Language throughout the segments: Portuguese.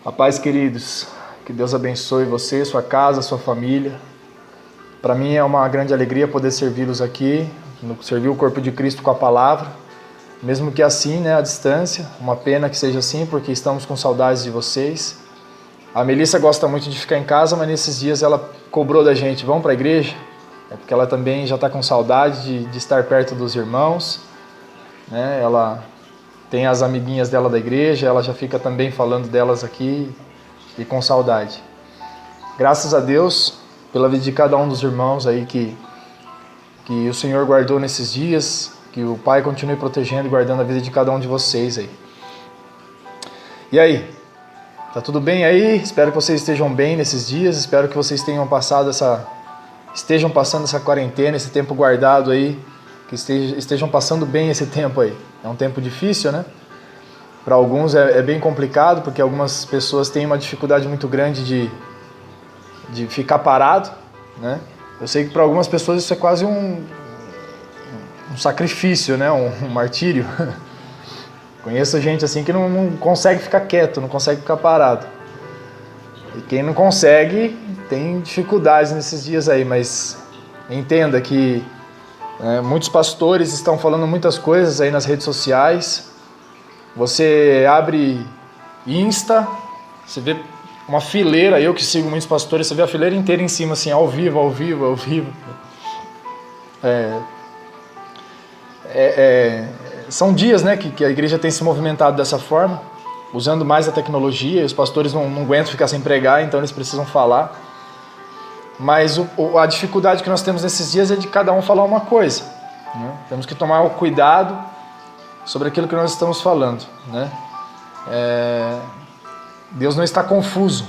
A paz, queridos. Que Deus abençoe você, sua casa, sua família. Para mim é uma grande alegria poder servi-los aqui, servir o corpo de Cristo com a palavra, mesmo que assim, à distância. Uma pena que seja assim, porque estamos com saudades de vocês. A Melissa gosta muito de ficar em casa, mas nesses dias ela cobrou da gente, vamos para a igreja? É porque ela também já está com saudade de estar perto dos irmãos, né? Ela tem as amiguinhas dela da igreja, ela já fica também falando delas aqui e com saudade. Graças a Deus pela vida de cada um dos irmãos aí que o Senhor guardou nesses dias, que o Pai continue protegendo e guardando a vida de cada um de vocês aí. E aí? Tá tudo bem aí? Espero que vocês estejam bem nesses dias, espero que vocês estejam passando essa quarentena, esse tempo guardado aí, que estejam passando bem esse tempo aí. É um tempo difícil, né? Para alguns é bem complicado, porque algumas pessoas têm uma dificuldade muito grande de ficar parado, né? Eu sei que para algumas pessoas isso é quase um sacrifício, né? Um martírio. Conheço gente assim que não consegue ficar quieto, não consegue ficar parado. E quem não consegue tem dificuldades nesses dias aí, mas entenda que muitos pastores estão falando muitas coisas aí nas redes sociais. Você abre Insta, você vê uma fileira, eu que sigo muitos pastores, você vê a fileira inteira em cima, assim, ao vivo. São dias, né, que a igreja tem se movimentado dessa forma, usando mais a tecnologia, os pastores não aguentam ficar sem pregar, então eles precisam falar. Mas a dificuldade que nós temos nesses dias é de cada um falar uma coisa, né? Temos que tomar o cuidado sobre aquilo que nós estamos falando, né? Deus não está confuso.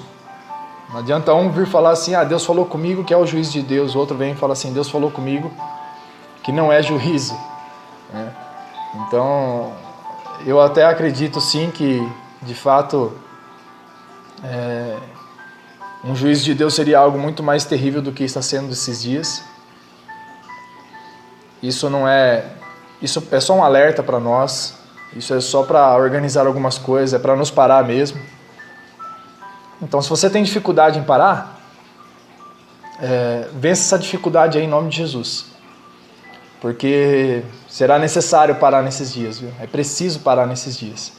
Não adianta um vir falar assim, Deus falou comigo, que é o juiz de Deus. O outro vem e fala assim, Deus falou comigo, que não é juízo, né? Então, eu até acredito sim que, de fato, um juízo de Deus seria algo muito mais terrível do que está sendo esses dias. Isso é só um alerta para nós, isso é só para organizar algumas coisas, é para nos parar mesmo. Então, se você tem dificuldade em parar, vença essa dificuldade aí em nome de Jesus. Porque será necessário parar nesses dias, viu? É preciso parar nesses dias.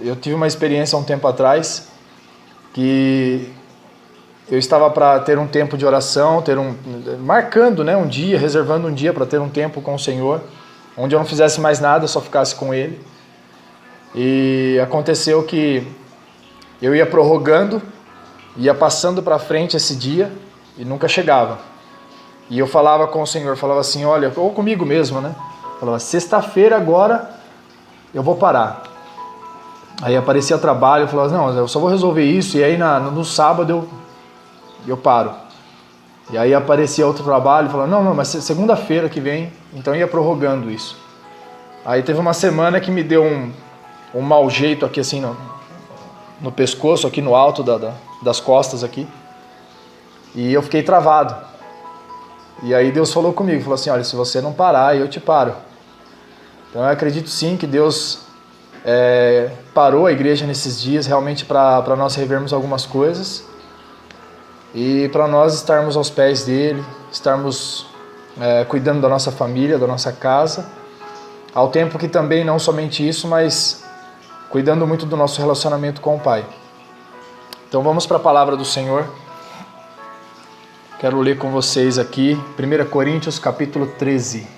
Eu tive uma experiência há um tempo atrás que eu estava para ter um tempo de oração, marcando, né, um dia, reservando um dia para ter um tempo com o Senhor, onde eu não fizesse mais nada, só ficasse com Ele. E aconteceu que eu ia prorrogando, ia passando para frente esse dia e nunca chegava. E eu falava com o Senhor, falava assim, olha, ou comigo mesmo, né? Falava, sexta-feira agora eu vou parar. Aí aparecia trabalho, eu falava, não, eu só vou resolver isso, e aí no sábado eu paro. E aí aparecia outro trabalho, falava, não, mas segunda-feira que vem, então ia prorrogando isso. Aí teve uma semana que me deu um mau jeito aqui assim no pescoço, aqui no alto das costas aqui, e eu fiquei travado. E aí Deus falou comigo, falou assim, olha, se você não parar, eu te paro. Então eu acredito sim que Deus parou a igreja nesses dias realmente para nós revermos algumas coisas e para nós estarmos aos pés dele, estarmos cuidando da nossa família, da nossa casa, ao tempo que também não somente isso, mas cuidando muito do nosso relacionamento com o Pai. Então vamos para a palavra do Senhor. Quero ler com vocês aqui 1 Coríntios capítulo 13.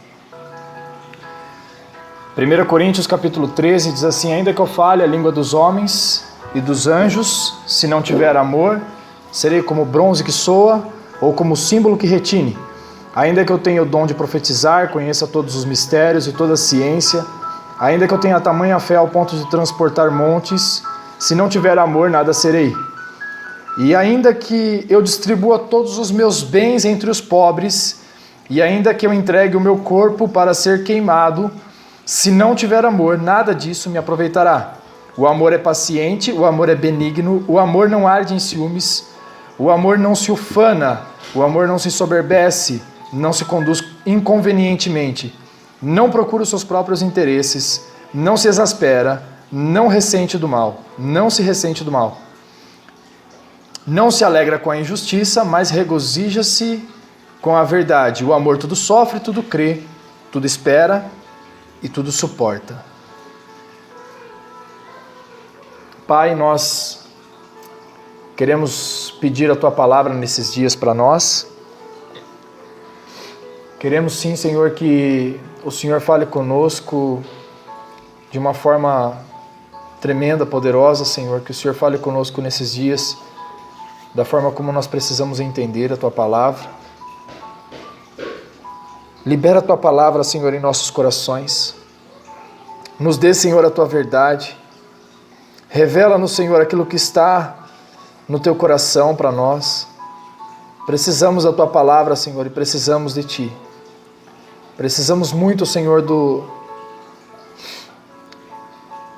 1 Coríntios capítulo 13 diz assim, ainda que eu fale a língua dos homens e dos anjos, se não tiver amor, serei como bronze que soa ou como símbolo que retine. Ainda que eu tenha o dom de profetizar, conheça todos os mistérios e toda a ciência, ainda que eu tenha tamanha fé ao ponto de transportar montes, se não tiver amor, nada serei. E ainda que eu distribua todos os meus bens entre os pobres, e ainda que eu entregue o meu corpo para ser queimado, se não tiver amor, nada disso me aproveitará. O amor é paciente, o amor é benigno, o amor não arde em ciúmes, o amor não se ufana, o amor não se soberbece, não se conduz inconvenientemente, não procura os seus próprios interesses, não se exaspera, não ressente do mal, não se ressente do mal. Não se alegra com a injustiça, mas regozija-se com a verdade. O amor tudo sofre, tudo crê, tudo espera e tudo suporta. Pai, nós queremos pedir a Tua palavra nesses dias para nós. Queremos sim, Senhor, que o Senhor fale conosco de uma forma tremenda, poderosa, Senhor. Que o Senhor fale conosco nesses dias da forma como nós precisamos entender a Tua palavra. Libera a Tua palavra, Senhor, em nossos corações. Nos dê, Senhor, a Tua verdade. Revela-nos, Senhor, aquilo que está no Teu coração para nós. Precisamos da Tua palavra, Senhor, e precisamos de Ti. Precisamos muito, Senhor,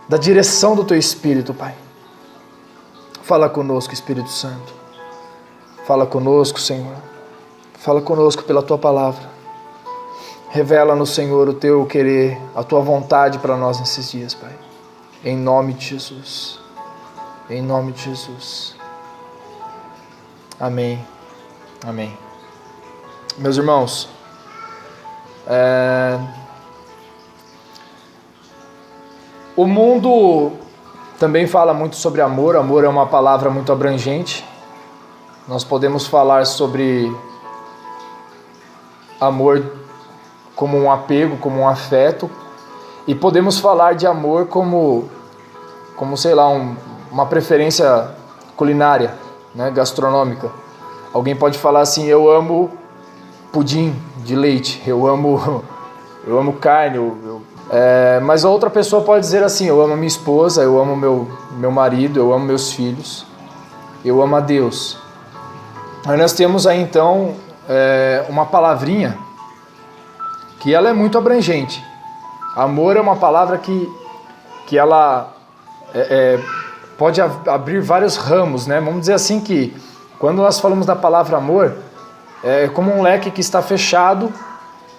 da direção do Teu Espírito, Pai. Fala conosco, Espírito Santo. Fala conosco, Senhor. Fala conosco pela Tua palavra. Revela-nos, Senhor, o Teu querer, a Tua vontade para nós nesses dias, Pai. Em nome de Jesus. Em nome de Jesus. Amém. Amém. Meus irmãos, o mundo também fala muito sobre amor. Amor é uma palavra muito abrangente. Nós podemos falar sobre amor como um apego, como um afeto, e podemos falar de amor como sei lá, uma preferência culinária, né, gastronômica. Alguém pode falar assim: eu amo pudim de leite, eu amo carne, mas a outra pessoa pode dizer assim: eu amo minha esposa, eu amo meu marido, eu amo meus filhos, eu amo a Deus. Aí nós temos aí então uma palavrinha que ela é muito abrangente. Amor é uma palavra que ela pode abrir vários ramos, né? Vamos dizer assim que quando nós falamos da palavra amor, é como um leque que está fechado,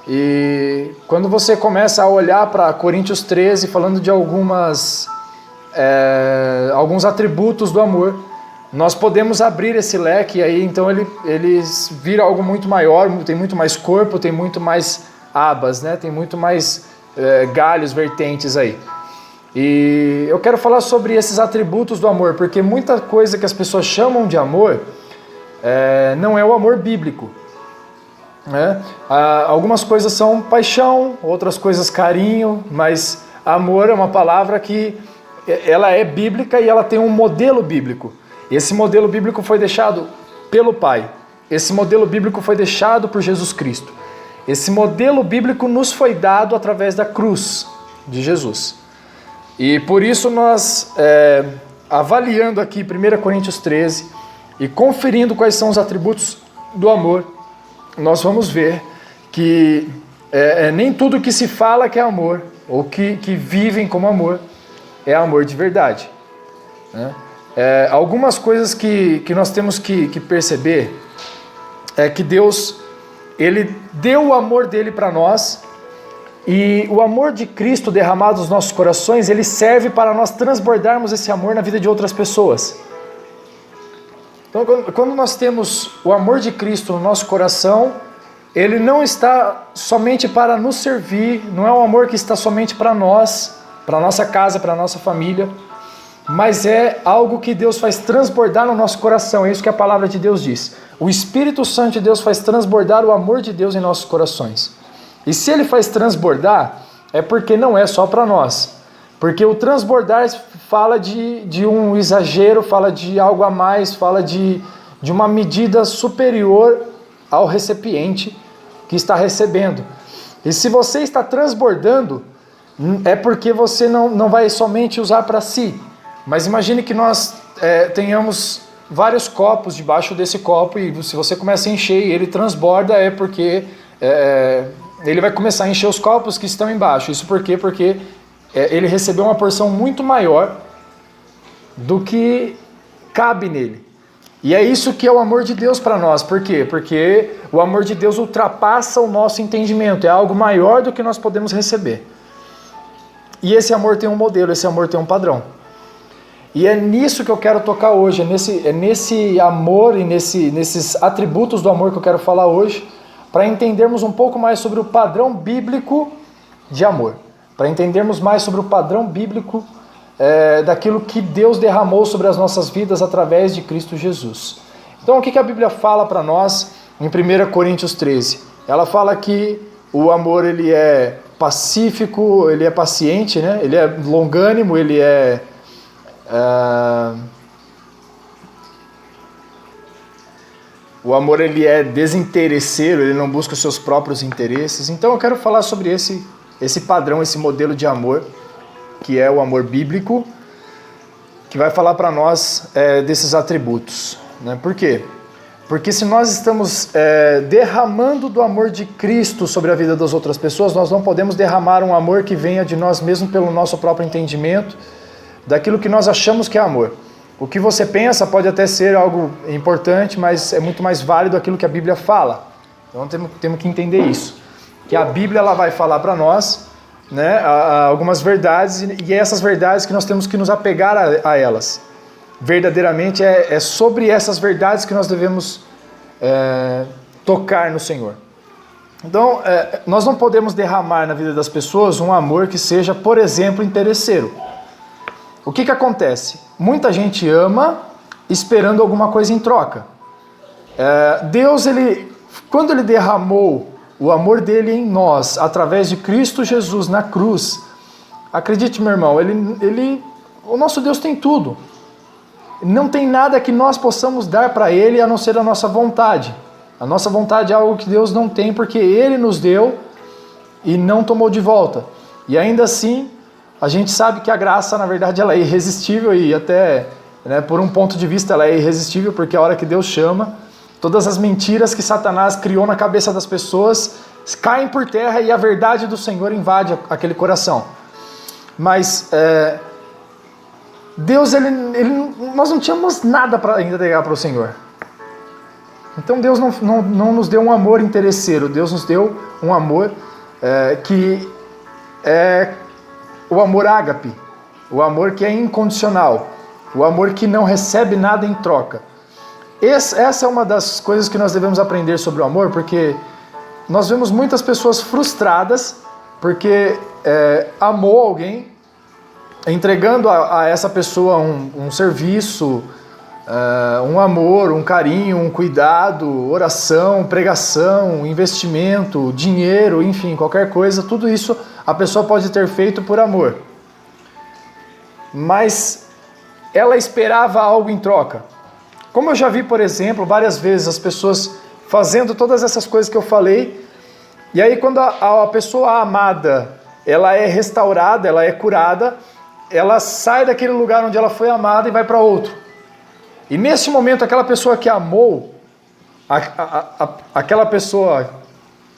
e quando você começa a olhar para Coríntios 13, falando de alguns atributos do amor, nós podemos abrir esse leque, e aí então ele vira algo muito maior, tem muito mais corpo, tem muito mais abas, né? Tem muito mais galhos, vertentes aí. E eu quero falar sobre esses atributos do amor, porque muita coisa que as pessoas chamam de amor não é o amor bíblico, né? Algumas coisas são paixão, outras coisas carinho, mas amor é uma palavra que ela é bíblica e ela tem um modelo bíblico. Esse modelo bíblico foi deixado pelo Pai. Esse modelo bíblico foi deixado por Jesus Cristo. Esse modelo bíblico nos foi dado através da cruz de Jesus. E por isso nós, avaliando aqui 1 Coríntios 13 e conferindo quais são os atributos do amor, nós vamos ver que nem tudo que se fala que é amor, ou que vivem como amor, é amor de verdade, né? Algumas coisas que nós temos que perceber é que Deus, Ele deu o amor dele para nós, e o amor de Cristo derramado nos nossos corações, ele serve para nós transbordarmos esse amor na vida de outras pessoas. Então, quando nós temos o amor de Cristo no nosso coração, ele não está somente para nos servir, não é um amor que está somente para nós, para a nossa casa, para a nossa família, mas é algo que Deus faz transbordar no nosso coração. É isso que a palavra de Deus diz. O Espírito Santo de Deus faz transbordar o amor de Deus em nossos corações. E se ele faz transbordar, é porque não é só para nós. Porque o transbordar fala de um exagero, fala de algo a mais, fala de uma medida superior ao recipiente que está recebendo. E se você está transbordando, é porque você não vai somente usar para si. Mas imagine que nós tenhamos vários copos debaixo desse copo, e se você começa a encher e ele transborda, é porque ele vai começar a encher os copos que estão embaixo. Isso por quê? Porque ele recebeu uma porção muito maior do que cabe nele. E é isso que é o amor de Deus para nós. Por quê? Porque o amor de Deus ultrapassa o nosso entendimento. É algo maior do que nós podemos receber. E esse amor tem um modelo, esse amor tem um padrão. E é nisso que eu quero tocar hoje, é nesse amor e nesses atributos do amor que eu quero falar hoje, para entendermos um pouco mais sobre o padrão bíblico de amor, para entendermos mais sobre o padrão bíblico daquilo que Deus derramou sobre as nossas vidas através de Cristo Jesus. Então o que a Bíblia fala para nós em 1 Coríntios 13? Ela fala que o amor ele é pacífico, ele é paciente, né? Ele é longânimo, ele é... O amor ele é desinteresseiro, ele não busca os seus próprios interesses. Então eu quero falar sobre esse padrão, esse modelo de amor, que é o amor bíblico, que vai falar para nós desses atributos. Né? Por quê? Porque se nós estamos derramando do amor de Cristo sobre a vida das outras pessoas, nós não podemos derramar um amor que venha de nós mesmos pelo nosso próprio entendimento, daquilo que nós achamos que é amor. O que você pensa pode até ser algo importante, mas é muito mais válido aquilo que a Bíblia fala. Então temos que entender isso. Que a Bíblia ela vai falar para nós, né, algumas verdades, e é essas verdades que nós temos que nos apegar a elas. Verdadeiramente é sobre essas verdades que nós devemos tocar no Senhor. Então, nós não podemos derramar na vida das pessoas um amor que seja, por exemplo, interesseiro. O que acontece? Muita gente ama esperando alguma coisa em troca. Deus, quando Ele derramou o amor dele em nós, através de Cristo Jesus na cruz, acredite, meu irmão, o nosso Deus tem tudo. Não tem nada que nós possamos dar para Ele a não ser a nossa vontade. A nossa vontade é algo que Deus não tem, porque Ele nos deu e não tomou de volta. E ainda assim, a gente sabe que a graça, na verdade, ela é irresistível e até, né, por um ponto de vista, ela é irresistível, porque a hora que Deus chama, todas as mentiras que Satanás criou na cabeça das pessoas caem por terra e a verdade do Senhor invade aquele coração. Mas Deus, nós não tínhamos nada para entregar para o Senhor. Então Deus não nos deu um amor interesseiro, Deus nos deu um amor que é o amor ágape, o amor que é incondicional, o amor que não recebe nada em troca. Essa é uma das coisas que nós devemos aprender sobre o amor, porque nós vemos muitas pessoas frustradas porque amou alguém, entregando a essa pessoa um serviço, um amor, um carinho, um cuidado, oração, pregação, investimento, dinheiro, enfim, qualquer coisa, tudo isso a pessoa pode ter feito por amor. Mas ela esperava algo em troca. Como eu já vi, por exemplo, várias vezes as pessoas fazendo todas essas coisas que eu falei, e aí quando a pessoa amada, ela é restaurada, ela é curada, ela sai daquele lugar onde ela foi amada e vai para outro. E nesse momento, aquela pessoa que amou, aquela pessoa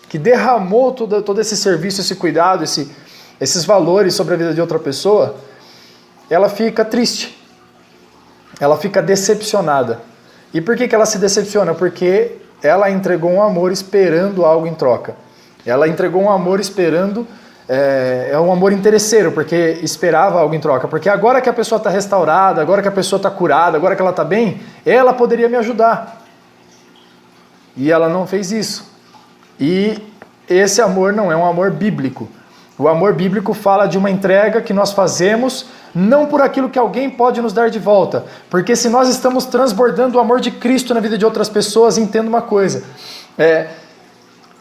que derramou todo esse serviço, esse cuidado, esses valores sobre a vida de outra pessoa, ela fica triste, ela fica decepcionada. E por que ela se decepciona? Porque ela entregou um amor esperando algo em troca. Ela entregou um amor esperando, um amor interesseiro, porque esperava algo em troca. Porque agora que a pessoa está restaurada, agora que a pessoa está curada, agora que ela está bem, ela poderia me ajudar. E ela não fez isso. E esse amor não é um amor bíblico. O amor bíblico fala de uma entrega que nós fazemos não por aquilo que alguém pode nos dar de volta. Porque se nós estamos transbordando o amor de Cristo na vida de outras pessoas, entenda uma coisa.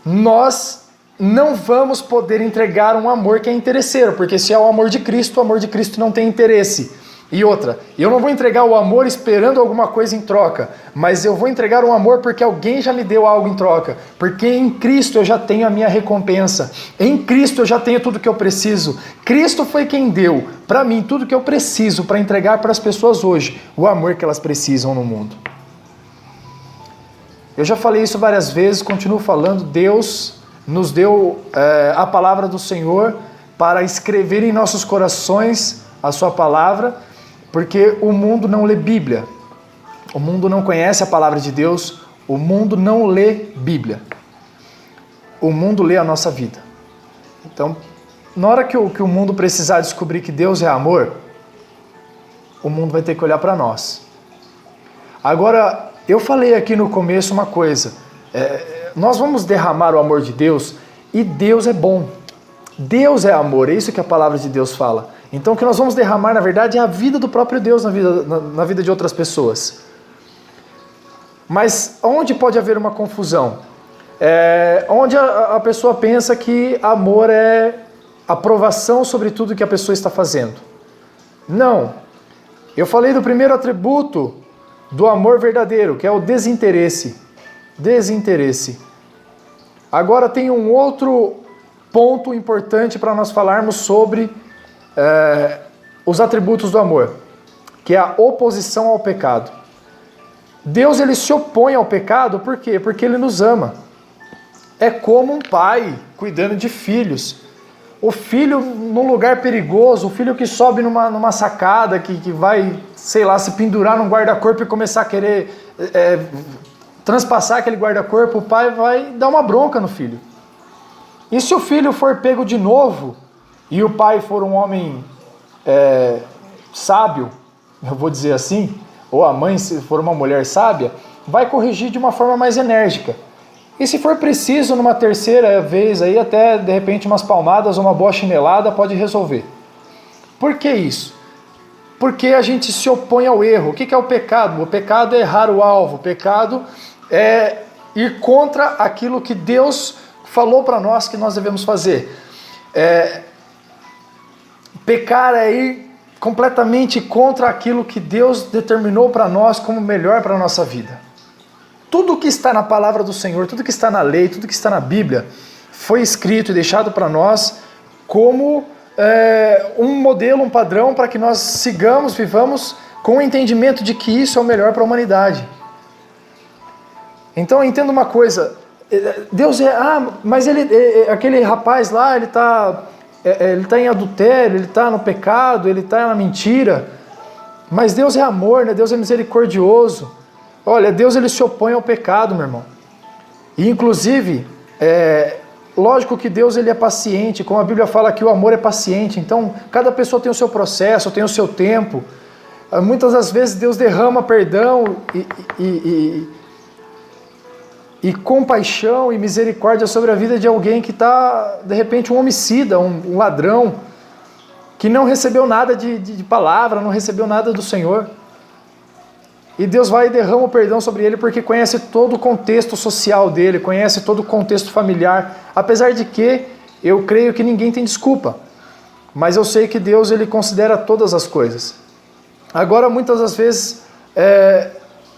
Nós não vamos poder entregar um amor que é interesseiro, porque se é o amor de Cristo não tem interesse. E outra, eu não vou entregar o amor esperando alguma coisa em troca, mas eu vou entregar um amor porque alguém já me deu algo em troca, porque em Cristo eu já tenho a minha recompensa, em Cristo eu já tenho tudo que eu preciso. Cristo foi quem deu para mim tudo que eu preciso para entregar para as pessoas hoje, o amor que elas precisam no mundo. Eu já falei isso várias vezes, continuo falando. Deus nos deu a palavra do Senhor para escrever em nossos corações a sua palavra, porque o mundo não lê Bíblia, o mundo não conhece a palavra de Deus, o mundo não lê Bíblia, o mundo lê a nossa vida. Então, na hora que o mundo precisar descobrir que Deus é amor, o mundo vai ter que olhar para nós. Agora, eu falei aqui no começo uma coisa, nós vamos derramar o amor de Deus, e Deus é bom. Deus é amor, é isso que a palavra de Deus fala. Então o que nós vamos derramar, na verdade, é a vida do próprio Deus na vida de outras pessoas. Mas onde pode haver uma confusão? Onde a pessoa pensa que amor é aprovação sobre tudo que a pessoa está fazendo. Não. Eu falei do primeiro atributo do amor verdadeiro, que é o desinteresse. Desinteresse. Agora tem um outro ponto importante para nós falarmos sobre os atributos do amor, que é a oposição ao pecado. Deus, ele se opõe ao pecado, por quê? Porque ele nos ama. É como um pai cuidando de filhos. O filho num lugar perigoso, o filho que sobe numa sacada, que vai, sei lá, se pendurar num guarda-corpo e começar a querer transpassar aquele guarda-corpo, o pai vai dar uma bronca no filho. E se o filho for pego de novo, e o pai for um homem sábio, eu vou dizer assim, ou a mãe, se for uma mulher sábia, vai corrigir de uma forma mais enérgica. E se for preciso, numa terceira vez, aí até de repente umas palmadas ou uma boa chinelada pode resolver. Por que isso? Porque a gente se opõe ao erro. O que é o pecado? O pecado é errar o alvo. O pecado é ir contra aquilo que Deus falou para nós que nós devemos fazer. Pecar é ir completamente contra aquilo que Deus determinou para nós como melhor para a nossa vida. Tudo que está na palavra do Senhor, tudo que está na lei, tudo que está na Bíblia, foi escrito e deixado para nós como um modelo, um padrão para que nós sigamos, vivamos com o entendimento de que isso é o melhor para a humanidade. Então entenda uma coisa, Deus mas aquele rapaz lá, ele está em adultério, ele está no pecado, ele está na mentira, mas Deus é amor, né? Deus é misericordioso. Olha, Deus, ele se opõe ao pecado, meu irmão. E inclusive, lógico que Deus, ele é paciente, como a Bíblia fala que o amor é paciente, então cada pessoa tem o seu processo, tem o seu tempo. Muitas das vezes Deus derrama perdão e compaixão e misericórdia sobre a vida de alguém que está, de repente, um homicida, um ladrão, que não recebeu nada de palavra, não recebeu nada do Senhor. E Deus vai e derrama o perdão sobre ele porque conhece todo o contexto social dele, conhece todo o contexto familiar. Apesar de que eu creio que ninguém tem desculpa. Mas eu sei que Deus, ele considera todas as coisas. Agora, muitas das vezes,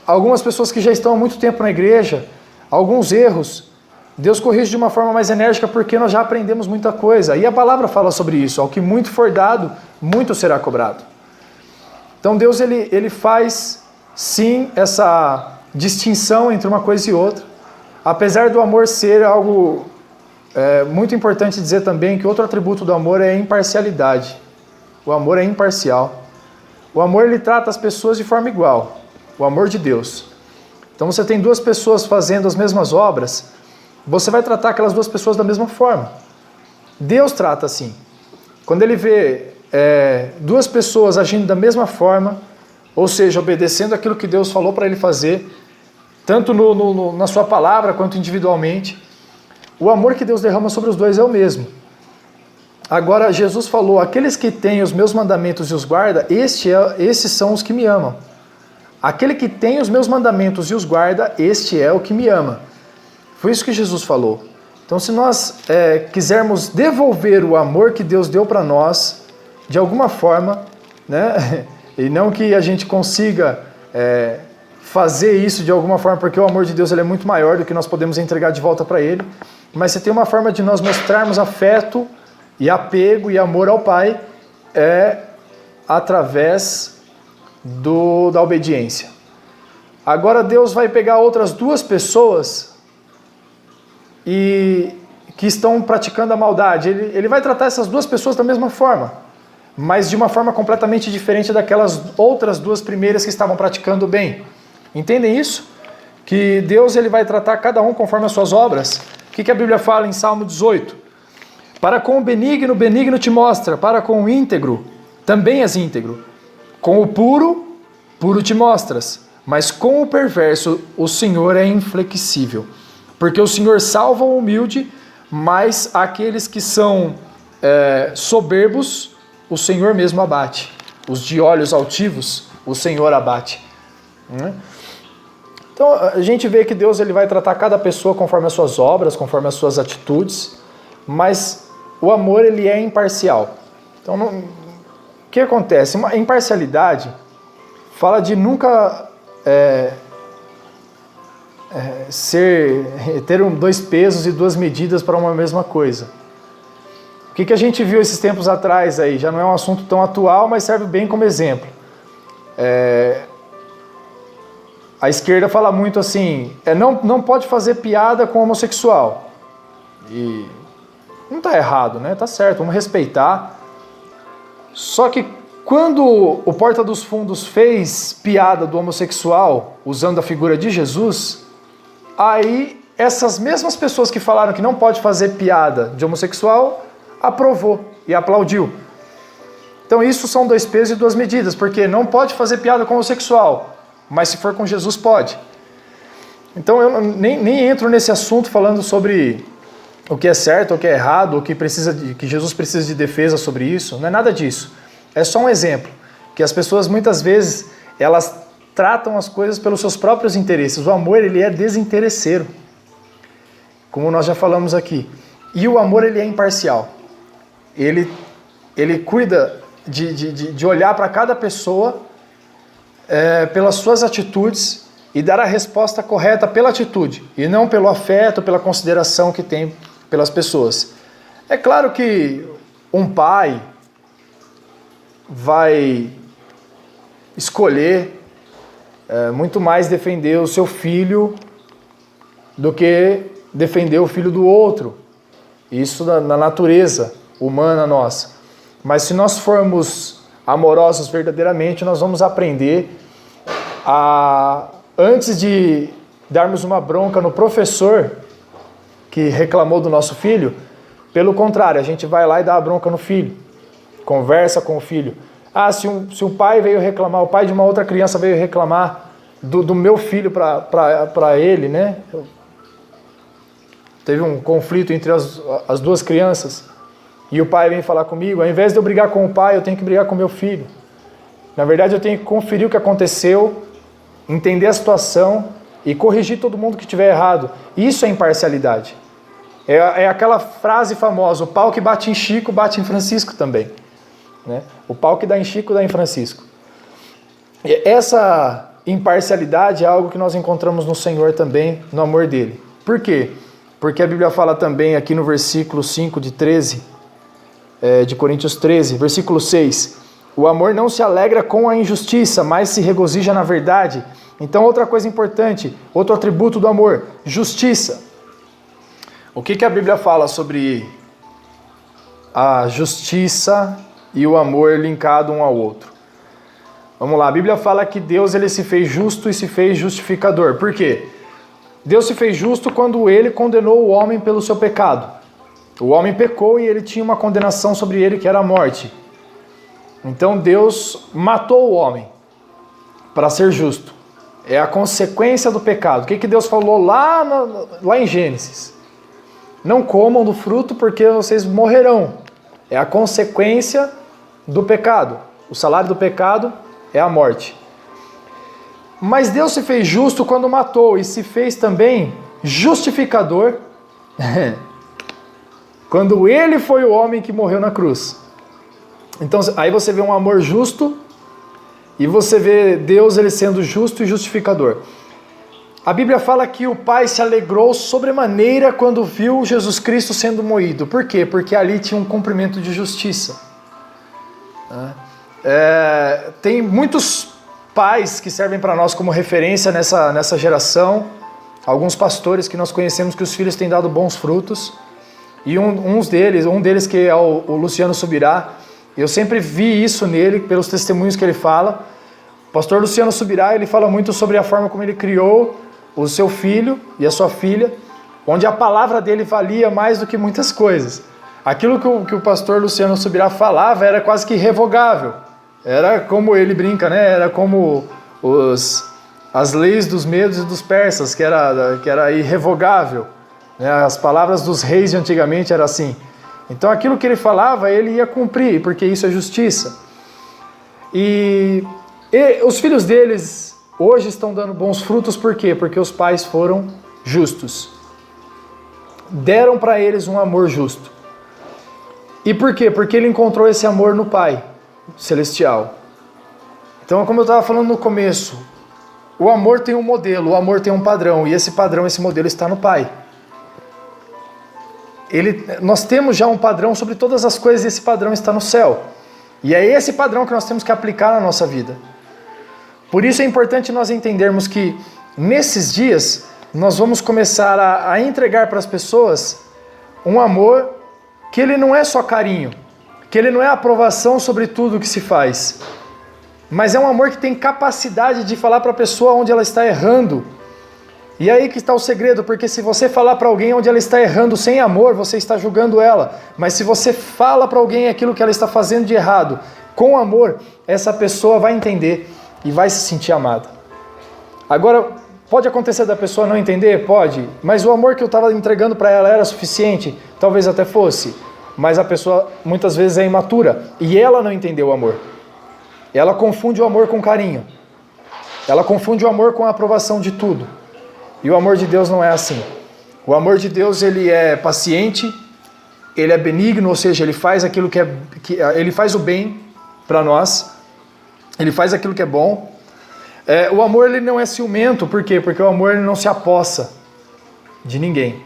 algumas pessoas que já estão há muito tempo na igreja, alguns erros, Deus corrige de uma forma mais enérgica porque nós já aprendemos muita coisa. E a palavra fala sobre isso. Ao que muito for dado, muito será cobrado. Então Deus, ele faz sim essa distinção entre uma coisa e outra. Apesar do amor ser algo muito importante dizer também que outro atributo do amor é a imparcialidade. O amor é imparcial. O amor, ele trata as pessoas de forma igual. O amor de Deus. Então você tem duas pessoas fazendo as mesmas obras, você vai tratar aquelas duas pessoas da mesma forma. Deus trata assim. Quando ele vê duas pessoas agindo da mesma forma, ou seja, obedecendo aquilo que Deus falou para ele fazer, tanto na sua palavra quanto individualmente, o amor que Deus derrama sobre os dois é o mesmo. Agora, Jesus falou, aqueles que têm os meus mandamentos e os guarda, esses são os que me amam. Aquele que tem os meus mandamentos e os guarda, este é o que me ama. Foi isso que Jesus falou. Então, se nós quisermos devolver o amor que Deus deu para nós, de alguma forma, né? E não que a gente consiga fazer isso de alguma forma, porque o amor de Deus, ele é muito maior do que nós podemos entregar de volta para Ele, mas se tem uma forma de nós mostrarmos afeto e apego e amor ao Pai, através da obediência. Agora Deus vai pegar outras duas pessoas que estão praticando a maldade. Ele vai tratar essas duas pessoas da mesma forma, mas de uma forma completamente diferente daquelas outras duas primeiras que estavam praticando o bem. Entendem isso? Que Deus, ele vai tratar cada um conforme as suas obras. O que a Bíblia fala em Salmo 18? Para com o benigno, benigno te mostra. Para com o íntegro, também és íntegro. Com o puro, puro te mostras. Mas com o perverso, o Senhor é inflexível. Porque o Senhor salva o humilde, mas aqueles que são soberbos, o Senhor mesmo abate. Os de olhos altivos, o Senhor abate. Então a gente vê que Deus ele vai tratar cada pessoa conforme as suas obras, conforme as suas atitudes, mas o amor ele é imparcial. Então o que acontece? Uma imparcialidade fala de nunca ter dois pesos e duas medidas para uma mesma coisa. O que a gente viu esses tempos atrás aí? Já não é um assunto tão atual, mas serve bem como exemplo. A esquerda fala muito assim, não pode fazer piada com homossexual. E não está errado, né? Tá certo, vamos respeitar. Só que quando o Porta dos Fundos fez piada do homossexual, usando a figura de Jesus, aí essas mesmas pessoas que falaram que não pode fazer piada de homossexual, aprovou e aplaudiu. Então isso são dois pesos e duas medidas, porque não pode fazer piada com homossexual, mas se for com Jesus pode. Então eu nem entro nesse assunto falando sobre o que é certo, o que é errado, que Jesus precisa de defesa sobre isso, não é nada disso. É só um exemplo, que as pessoas muitas vezes, elas tratam as coisas pelos seus próprios interesses. O amor, ele é desinteresseiro, como nós já falamos aqui. E o amor, ele é imparcial. Ele cuida de olhar para cada pessoa pelas suas atitudes e dar a resposta correta pela atitude, e não pelo afeto, pela consideração que tem pelas pessoas. É claro que um pai vai escolher muito mais defender o seu filho do que defender o filho do outro. Isso na natureza humana nossa. Mas se nós formos amorosos verdadeiramente, nós vamos aprender antes de darmos uma bronca no professor que reclamou do nosso filho, pelo contrário, a gente vai lá e dá a bronca no filho, conversa com o filho. Se um pai veio reclamar, o pai de uma outra criança veio reclamar do meu filho para ele, né? Teve um conflito entre as duas crianças, e o pai vem falar comigo, ao invés de eu brigar com o pai, eu tenho que brigar com o meu filho. Na verdade, eu tenho que conferir o que aconteceu, entender a situação e corrigir todo mundo que estiver errado. Isso é imparcialidade. É aquela frase famosa, o pau que bate em Chico, bate em Francisco também. Né? O pau que dá em Chico, dá em Francisco. E essa imparcialidade é algo que nós encontramos no Senhor também, no amor dele. Por quê? Porque a Bíblia fala também aqui no versículo 5 de Coríntios 13, versículo 6, o amor não se alegra com a injustiça, mas se regozija na verdade. Então outra coisa importante, outro atributo do amor, justiça. O que a Bíblia fala sobre a justiça e o amor linkado um ao outro? Vamos lá, a Bíblia fala que Deus ele se fez justo e se fez justificador. Por quê? Deus se fez justo quando ele condenou o homem pelo seu pecado. O homem pecou e ele tinha uma condenação sobre ele que era a morte. Então Deus matou o homem para ser justo. É a consequência do pecado. O que Deus falou lá em Gênesis? Não comam do fruto porque vocês morrerão. É a consequência do pecado. O salário do pecado é a morte. Mas Deus se fez justo quando matou e se fez também justificador quando ele foi o homem que morreu na cruz. Então aí você vê um amor justo e você vê Deus ele sendo justo e justificador. A Bíblia fala que o Pai se alegrou sobremaneira quando viu Jesus Cristo sendo moído. Por quê? Porque ali tinha um cumprimento de justiça. Tem muitos pais que servem para nós como referência nessa geração. Alguns pastores que nós conhecemos que os filhos têm dado bons frutos. E um deles que é o Luciano Subirá, eu sempre vi isso nele, pelos testemunhos que ele fala. O pastor Luciano Subirá, ele fala muito sobre a forma como ele criou o seu filho e a sua filha, onde a palavra dele valia mais do que muitas coisas. Aquilo que o pastor Luciano Subirá falava era quase que irrevogável. Era como ele brinca, né? Era como as leis dos medos e dos persas, que era irrevogável. Né? As palavras dos reis de antigamente eram assim. Então aquilo que ele falava, ele ia cumprir, porque isso é justiça. E os filhos deles hoje estão dando bons frutos, por quê? Porque os pais foram justos. Deram para eles um amor justo. E por quê? Porque ele encontrou esse amor no Pai Celestial. Então, como eu estava falando no começo, o amor tem um modelo, o amor tem um padrão, e esse padrão, esse modelo está no Pai. Nós temos já um padrão sobre todas as coisas, e esse padrão está no céu. E é esse padrão que nós temos que aplicar na nossa vida. Por isso é importante nós entendermos que, nesses dias, nós vamos começar a entregar para as pessoas um amor que ele não é só carinho, que ele não é aprovação sobre tudo que se faz, mas é um amor que tem capacidade de falar para a pessoa onde ela está errando. E aí que está o segredo, porque se você falar para alguém onde ela está errando sem amor, você está julgando ela. Mas se você fala para alguém aquilo que ela está fazendo de errado, com amor, essa pessoa vai entender e vai se sentir amada. Agora, pode acontecer da pessoa não entender? Pode. Mas o amor que eu estava entregando para ela era suficiente? Talvez até fosse. Mas a pessoa muitas vezes é imatura e ela não entendeu o amor. Ela confunde o amor com carinho. Ela confunde o amor com a aprovação de tudo. E o amor de Deus não é assim. O amor de Deus, ele é paciente, ele é benigno, ou seja, ele faz aquilo ele faz o bem para nós, ele faz aquilo que é bom. O amor, ele não é ciumento, por quê? Porque o amor, ele não se apossa de ninguém.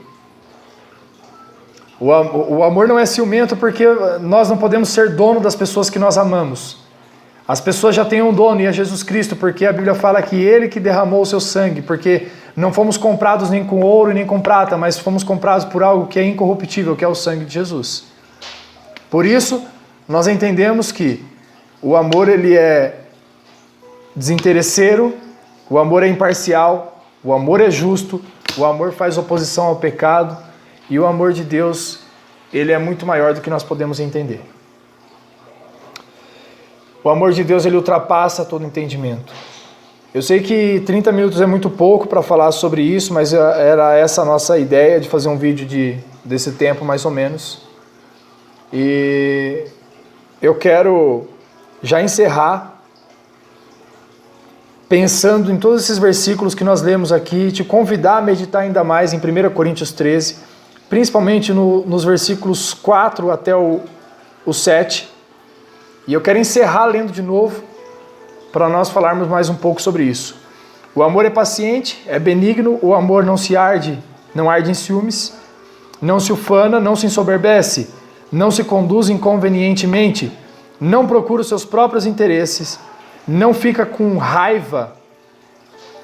O amor não é ciumento porque nós não podemos ser dono das pessoas que nós amamos. As pessoas já têm um dono, e é Jesus Cristo, porque a Bíblia fala que Ele que derramou o seu sangue, porque não fomos comprados nem com ouro nem com prata, mas fomos comprados por algo que é incorruptível, que é o sangue de Jesus. Por isso, nós entendemos que o amor, ele é desinteresseiro, o amor é imparcial, o amor é justo, o amor faz oposição ao pecado, e o amor de Deus, ele é muito maior do que nós podemos entender. O amor de Deus, ele ultrapassa todo entendimento. Eu sei que 30 minutos é muito pouco para falar sobre isso, mas era essa a nossa ideia de fazer um vídeo desse tempo, mais ou menos. E eu quero já encerrar pensando em todos esses versículos que nós lemos aqui, te convidar a meditar ainda mais em 1 Coríntios 13, principalmente nos versículos 4 até o 7. E eu quero encerrar lendo de novo, para nós falarmos mais um pouco sobre isso. O amor é paciente, é benigno, o amor não arde em ciúmes, não se ufana, não se ensoberbece, não se conduz inconvenientemente, não procura os seus próprios interesses, não fica com raiva,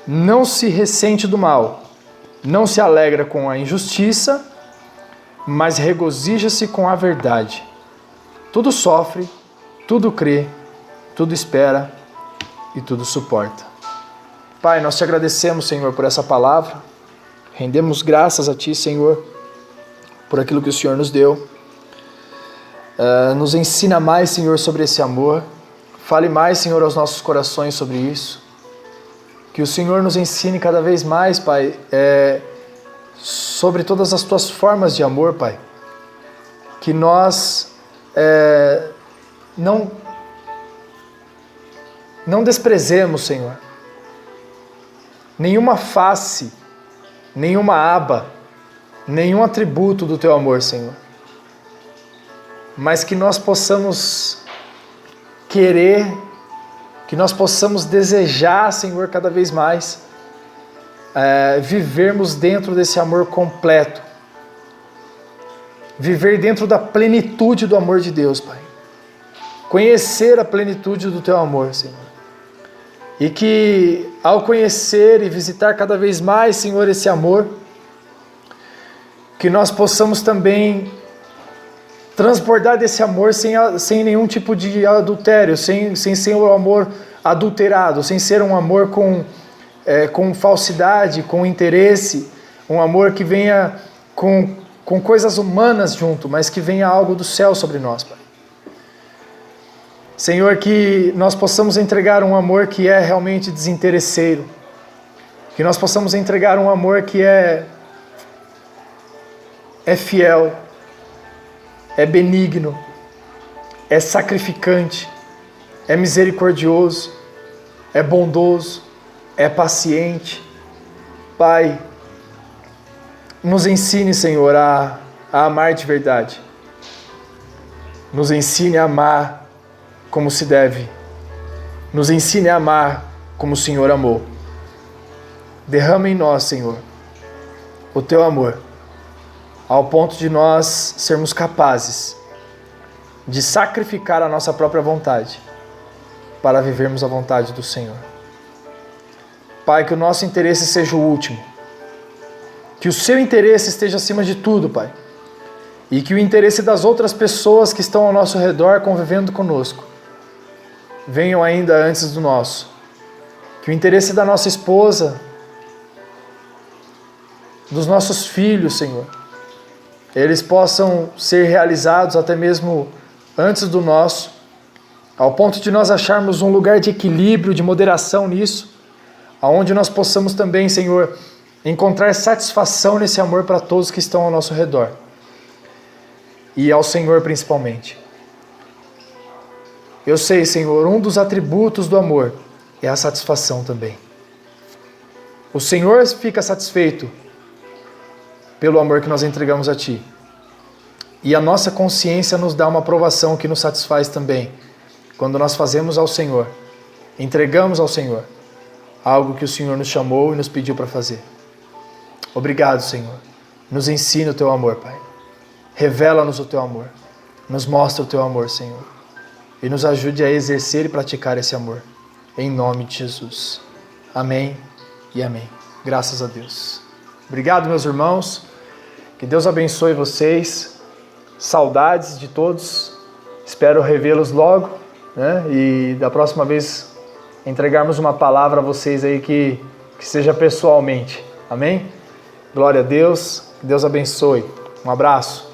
não se ressente do mal, não se alegra com a injustiça, mas regozija-se com a verdade. Tudo sofre, tudo crê, tudo espera e tudo suporta. Pai, nós te agradecemos, Senhor, por essa palavra. Rendemos graças a Ti, Senhor, por aquilo que o Senhor nos deu. Nos ensina mais, Senhor, sobre esse amor. Fale mais, Senhor, aos nossos corações sobre isso. Que o Senhor nos ensine cada vez mais, Pai, sobre todas as Tuas formas de amor, Pai. Que nós não desprezemos, Senhor, nenhuma face, nenhuma aba, nenhum atributo do Teu amor, Senhor. Mas que nós possamos querer, que nós possamos desejar, Senhor, cada vez mais, vivermos dentro desse amor completo. Viver dentro da plenitude do amor de Deus, Pai. Conhecer a plenitude do Teu amor, Senhor. E que ao conhecer e visitar cada vez mais, Senhor, esse amor, que nós possamos também transbordar desse amor sem nenhum tipo de adultério, sem ser um amor adulterado, sem ser um amor com falsidade, com interesse, um amor que venha com com coisas humanas junto, mas que venha algo do céu sobre nós, Pai. Senhor, que nós possamos entregar um amor que é realmente desinteresseiro, que nós possamos entregar um amor que é fiel, é benigno, é sacrificante, é misericordioso, é bondoso, é paciente. Pai, nos ensine, Senhor, a amar de verdade. Nos ensine a amar como se deve. Nos ensine a amar como o Senhor amou. Derrama em nós, Senhor, o Teu amor, ao ponto de nós sermos capazes de sacrificar a nossa própria vontade para vivermos a vontade do Senhor. Pai, que o nosso interesse seja o último, que o Seu interesse esteja acima de tudo, Pai, e que o interesse das outras pessoas que estão ao nosso redor convivendo conosco venham ainda antes do nosso, que o interesse da nossa esposa, dos nossos filhos, Senhor, eles possam ser realizados até mesmo antes do nosso, ao ponto de nós acharmos um lugar de equilíbrio, de moderação nisso, aonde nós possamos também, Senhor, encontrar satisfação nesse amor para todos que estão ao nosso redor. E ao Senhor principalmente. Eu sei, Senhor, um dos atributos do amor é a satisfação também. O Senhor fica satisfeito pelo amor que nós entregamos a Ti. E a nossa consciência nos dá uma aprovação que nos satisfaz também, quando nós fazemos ao Senhor, entregamos ao Senhor algo que o Senhor nos chamou e nos pediu para fazer. Obrigado, Senhor. Nos ensina o Teu amor, Pai. Revela-nos o Teu amor. Nos mostra o Teu amor, Senhor. E nos ajude a exercer e praticar esse amor. Em nome de Jesus. Amém e amém. Graças a Deus. Obrigado, meus irmãos. Que Deus abençoe vocês. Saudades de todos. Espero revê-los logo, né? E da próxima vez entregarmos uma palavra a vocês aí que seja pessoalmente. Amém? Glória a Deus. Que Deus abençoe. Um abraço.